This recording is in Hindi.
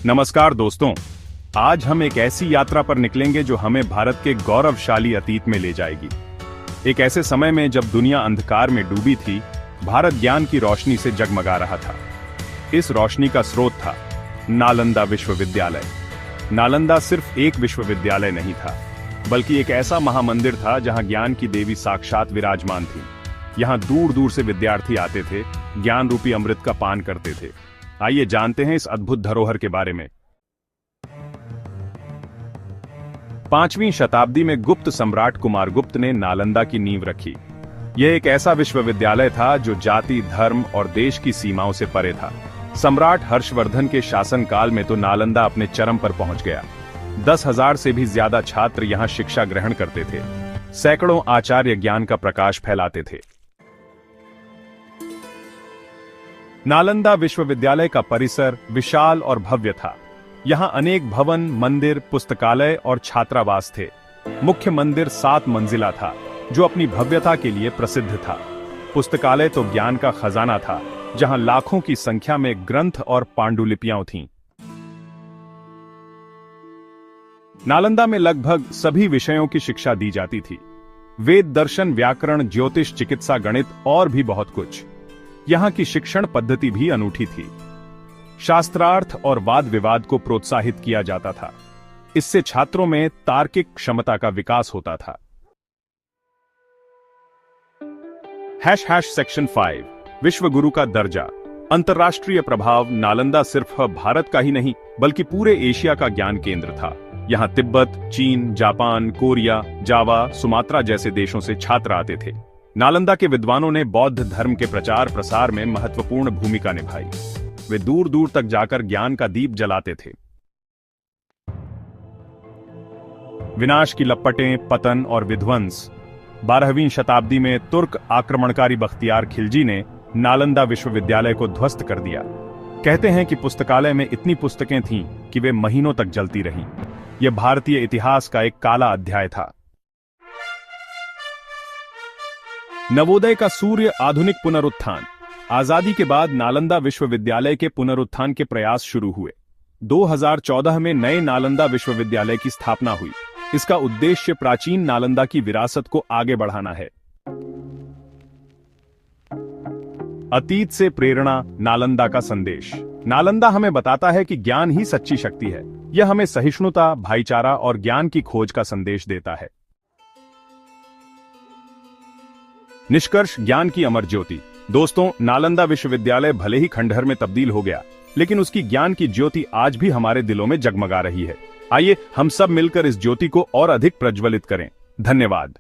नमस्कार दोस्तों, आज हम एक ऐसी यात्रा पर निकलेंगे जो हमें भारत के गौरवशाली अतीत में ले जाएगी। एक ऐसे समय में जब दुनिया अंधकार में डूबी थी, भारत ज्ञान की रोशनी से जगमगा रहा था। इस रोशनी का स्रोत था नालंदा विश्वविद्यालय। नालंदा सिर्फ एक विश्वविद्यालय नहीं था, बल्कि एक ऐसा महामंदिर था जहां ज्ञान की देवी साक्षात विराजमान थी। यहां दूर दूर से विद्यार्थी आते थे, ज्ञान रूपी अमृत का पान करते थे। आइए जानते हैं इस अद्भुत धरोहर के बारे में। 5वीं शताब्दी में गुप्त सम्राट कुमारगुप्त ने नालंदा की नींव रखी। यह एक ऐसा विश्वविद्यालय था जो जाति, धर्म और देश की सीमाओं से परे था। सम्राट हर्षवर्धन के शासनकाल में तो नालंदा अपने चरम पर पहुंच गया। 10,000 से भी ज्यादा छात्र यहां शिक्षा ग्रहण करते थे। सैकड़ों आचार्य ज्ञान का प्रकाश फैलाते थे। नालंदा विश्वविद्यालय का परिसर विशाल और भव्य था। यहां अनेक भवन, मंदिर, पुस्तकालय और छात्रावास थे। मुख्य मंदिर 7 मंजिला था, जो अपनी भव्यता के लिए प्रसिद्ध था। पुस्तकालय तो ज्ञान का खजाना था, जहां लाखों की संख्या में ग्रंथ और पांडुलिपियां थीं। नालंदा में लगभग सभी विषयों की शिक्षा दी जाती थी। वेद, दर्शन, व्याकरण, ज्योतिष, चिकित्सा, गणित और भी बहुत कुछ। यहां की शिक्षण पद्धति भी अनूठी थी। शास्त्रार्थ और वाद विवाद को प्रोत्साहित किया जाता था। इससे छात्रों में तार्किक क्षमता का विकास होता था। सेक्शन 5 विश्व गुरु का दर्जा। अंतर्राष्ट्रीय प्रभाव। नालंदा सिर्फ भारत का ही नहीं, बल्कि पूरे एशिया का ज्ञान केंद्र था। यहां तिब्बत, चीन, जापान, कोरिया, जावा, सुमात्रा जैसे देशों से छात्र आते थे। नालंदा के विद्वानों ने बौद्ध धर्म के प्रचार प्रसार में महत्वपूर्ण भूमिका निभाई। वे दूर दूर तक जाकर ज्ञान का दीप जलाते थे। विनाश की लपटें, पतन और विध्वंस। 12वीं शताब्दी में तुर्क आक्रमणकारी बख्तियार खिलजी ने नालंदा विश्वविद्यालय को ध्वस्त कर दिया। कहते हैं कि पुस्तकालय में इतनी पुस्तकें थीं कि वे महीनों तक जलती रहीं। यह भारतीय इतिहास का एक काला अध्याय था। नवोदय का सूर्य। आधुनिक पुनरुत्थान। आजादी के बाद नालंदा विश्वविद्यालय के पुनरुत्थान के प्रयास शुरू हुए। 2014 में नए नालंदा विश्वविद्यालय की स्थापना हुई। इसका उद्देश्य प्राचीन नालंदा की विरासत को आगे बढ़ाना है। अतीत से प्रेरणा। नालंदा का संदेश। नालंदा हमें बताता है कि ज्ञान ही सच्ची शक्ति है। यह हमें सहिष्णुता, भाईचारा और ज्ञान की खोज का संदेश देता है। निष्कर्ष, ज्ञान की अमर ज्योति। दोस्तों, नालंदा विश्वविद्यालय भले ही खंडहर में तब्दील हो गया, लेकिन उसकी ज्ञान की ज्योति आज भी हमारे दिलों में जगमगा रही है। आइए हम सब मिलकर इस ज्योति को और अधिक प्रज्वलित करें। धन्यवाद।